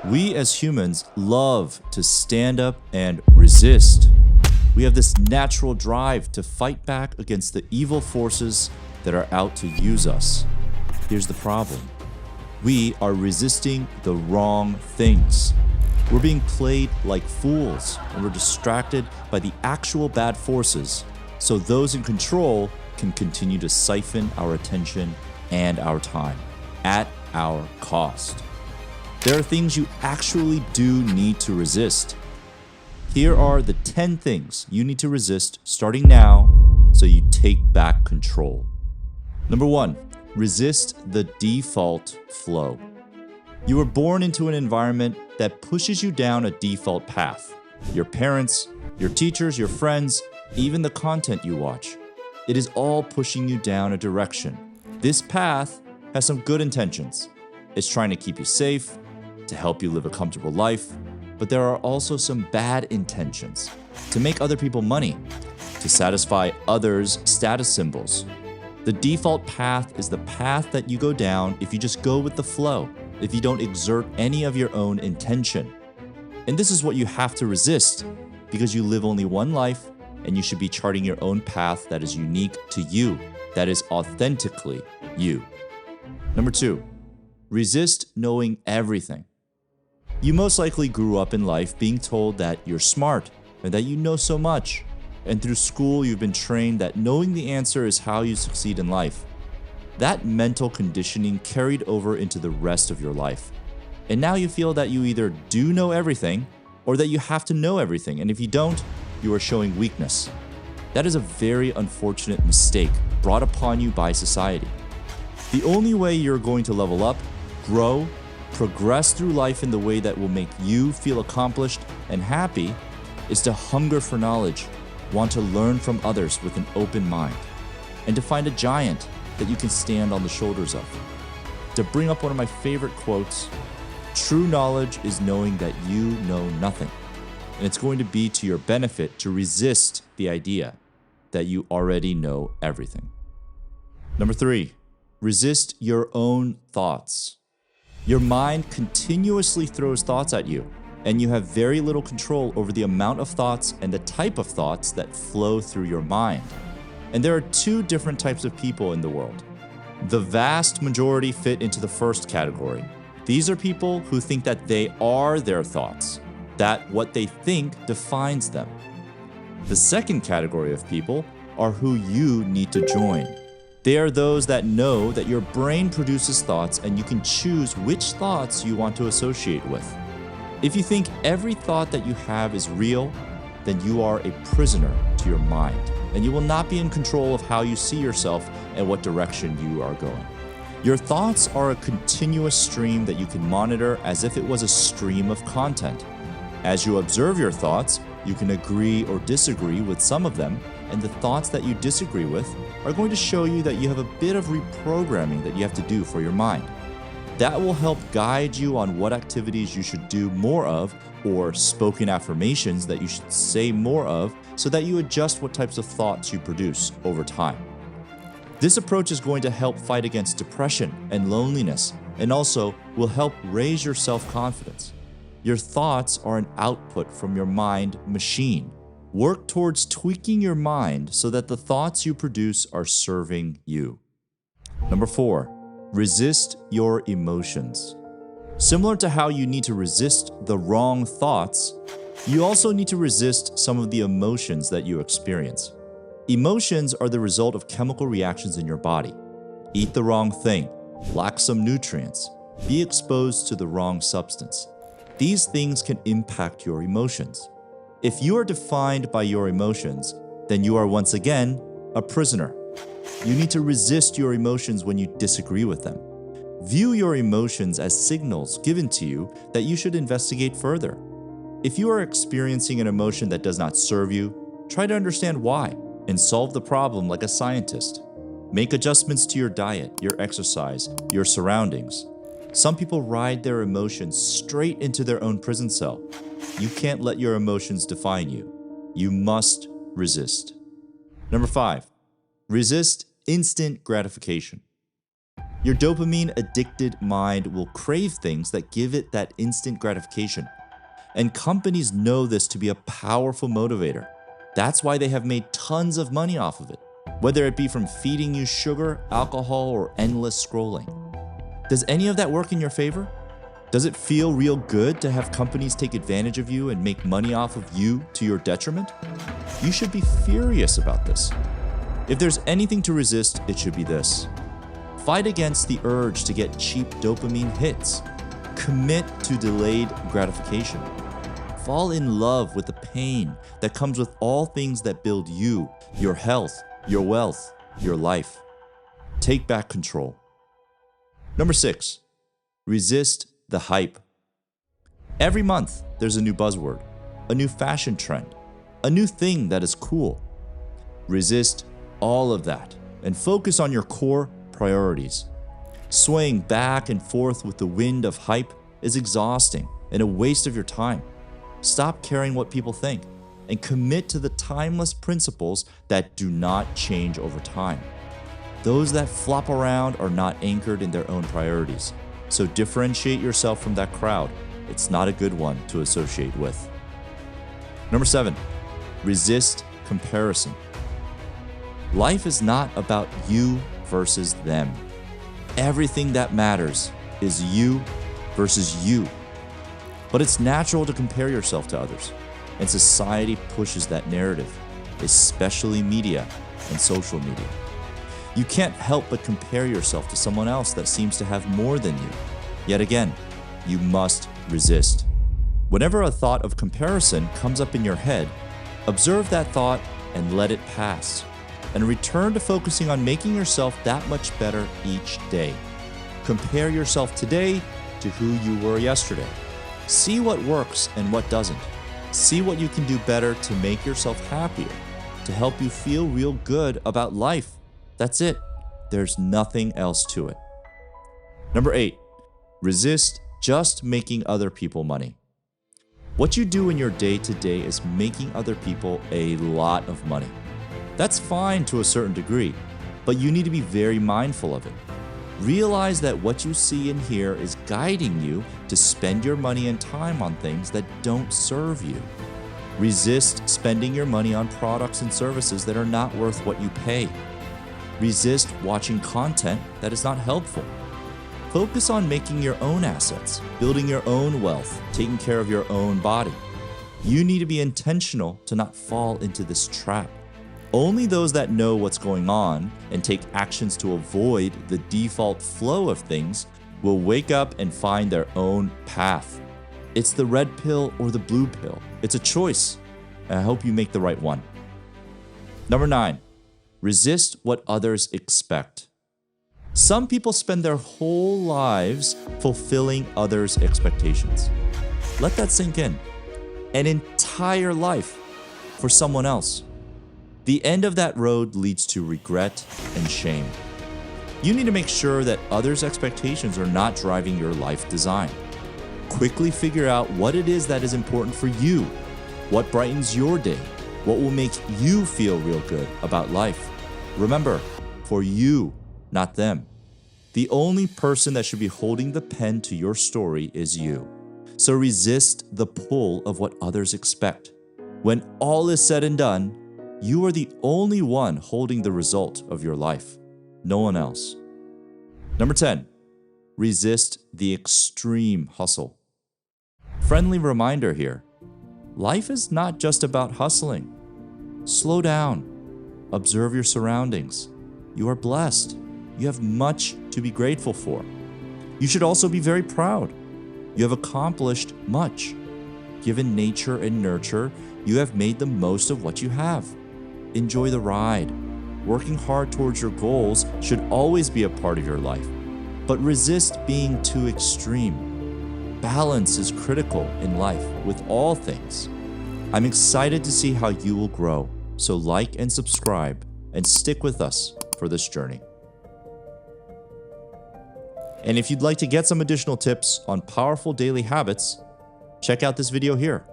We as humans love to stand up and resist. We have this natural drive to fight back against the evil forces that are out to use us. Here's the problem. We are resisting the wrong things. We're being played like fools, and we're distracted by the actual bad forces, so those in control can continue to siphon our attention and our time at our cost. There are things you actually do need to resist. Here are the 10 things you need to resist starting now so you take back control. Number 1, resist the default flow. You were born into an environment that pushes you down a default path. Your parents, your teachers, your friends, even the content you watch. It is all pushing you down a direction. This path has some good intentions. It's trying to keep you safe, to help you live a comfortable life, but there are also some bad intentions. To make other people money, to satisfy others' status symbols. The default path is the path that you go down if you just go with the flow, if you don't exert any of your own intention. And this is what you have to resist, because you live only one life and you should be charting your own path that is unique to you, that is authentically you. Number 2, resist knowing everything. You most likely grew up in life being told that you're smart and that you know so much. And through school, you've been trained that knowing the answer is how you succeed in life. That mental conditioning carried over into the rest of your life. And now you feel that you either do know everything or that you have to know everything. And if you don't, you are showing weakness. That is a very unfortunate mistake brought upon you by society. The only way you're going to level up, grow, progress through life in the way that will make you feel accomplished and happy is to hunger for knowledge, want to learn from others with an open mind, and to find a giant that you can stand on the shoulders of. To bring up one of my favorite quotes, true knowledge is knowing that you know nothing, and it's going to be to your benefit to resist the idea that you already know everything. Number 3, resist your own thoughts. Your mind continuously throws thoughts at you, and you have very little control over the amount of thoughts and the type of thoughts that flow through your mind. And there are 2 different types of people in the world. The vast majority fit into the first category. These are people who think that they are their thoughts, that what they think defines them. The second category of people are who you need to join. They are those that know that your brain produces thoughts and you can choose which thoughts you want to associate with. If you think every thought that you have is real, then you are a prisoner to your mind, and you will not be in control of how you see yourself and what direction you are going. Your thoughts are a continuous stream that you can monitor as if it was a stream of content. As you observe your thoughts, you can agree or disagree with some of them, and the thoughts that you disagree with are going to show you that you have a bit of reprogramming that you have to do for your mind. That will help guide you on what activities you should do more of, or spoken affirmations that you should say more of, so that you adjust what types of thoughts you produce over time. This approach is going to help fight against depression and loneliness, and also will help raise your self-confidence. Your thoughts are an output from your mind machine. Work towards tweaking your mind so that the thoughts you produce are serving you. Number 4, resist your emotions. Similar to how you need to resist the wrong thoughts, you also need to resist some of the emotions that you experience. Emotions are the result of chemical reactions in your body. Eat the wrong thing, lack some nutrients, be exposed to the wrong substance. These things can impact your emotions. If you are defined by your emotions, then you are once again a prisoner. You need to resist your emotions when you disagree with them. View your emotions as signals given to you that you should investigate further. If you are experiencing an emotion that does not serve you, try to understand why and solve the problem like a scientist. Make adjustments to your diet, your exercise, your surroundings. Some people ride their emotions straight into their own prison cell. You can't let your emotions define you. You must resist. Number 5, resist instant gratification. Your dopamine-addicted mind will crave things that give it that instant gratification. And companies know this to be a powerful motivator. That's why they have made tons of money off of it, whether it be from feeding you sugar, alcohol, or endless scrolling. Does any of that work in your favor? Does it feel real good to have companies take advantage of you and make money off of you to your detriment? You should be furious about this. If there's anything to resist, it should be this. Fight against the urge to get cheap dopamine hits. Commit to delayed gratification. Fall in love with the pain that comes with all things that build you, your health, your wealth, your life. Take back control. Number 6, resist the hype. Every month, there's a new buzzword, a new fashion trend, a new thing that is cool. Resist all of that and focus on your core priorities. Swaying back and forth with the wind of hype is exhausting and a waste of your time. Stop caring what people think and commit to the timeless principles that do not change over time. Those that flop around are not anchored in their own priorities. So differentiate yourself from that crowd. It's not a good one to associate with. Number 7, resist comparison. Life is not about you versus them. Everything that matters is you versus you. But it's natural to compare yourself to others, and society pushes that narrative, especially media and social media. You can't help but compare yourself to someone else that seems to have more than you. Yet again, you must resist. Whenever a thought of comparison comes up in your head, observe that thought and let it pass, and return to focusing on making yourself that much better each day. Compare yourself today to who you were yesterday. See what works and what doesn't. See what you can do better to make yourself happier, to help you feel real good about life. That's it. There's nothing else to it. Number 8, resist just making other people money. What you do in your day-to-day is making other people a lot of money. That's fine to a certain degree, but you need to be very mindful of it. Realize that what you see and hear is guiding you to spend your money and time on things that don't serve you. Resist spending your money on products and services that are not worth what you pay. Resist watching content that is not helpful. Focus on making your own assets, building your own wealth, taking care of your own body. You need to be intentional to not fall into this trap. Only those that know what's going on and take actions to avoid the default flow of things will wake up and find their own path. It's the red pill or the blue pill. It's a choice, and I hope you make the right one. Number 9, resist what others expect. Some people spend their whole lives fulfilling others' expectations. Let that sink in. An entire life for someone else. The end of that road leads to regret and shame. You need to make sure that others' expectations are not driving your life design. Quickly figure out what it is that is important for you, what brightens your day, what will make you feel real good about life. Remember, for you, not them. The only person that should be holding the pen to your story is you. So resist the pull of what others expect. When all is said and done, you are the only one holding the result of your life, no one else. Number 10, resist the extreme hustle. Friendly reminder here, life is not just about hustling. Slow down, observe your surroundings. You are blessed. You have much to be grateful for. You should also be very proud. You have accomplished much. Given nature and nurture, you have made the most of what you have. Enjoy the ride. Working hard towards your goals should always be a part of your life, but resist being too extreme. Balance is critical in life with all things. I'm excited to see how you will grow, so like and subscribe and stick with us for this journey. And if you'd like to get some additional tips on powerful daily habits, check out this video here.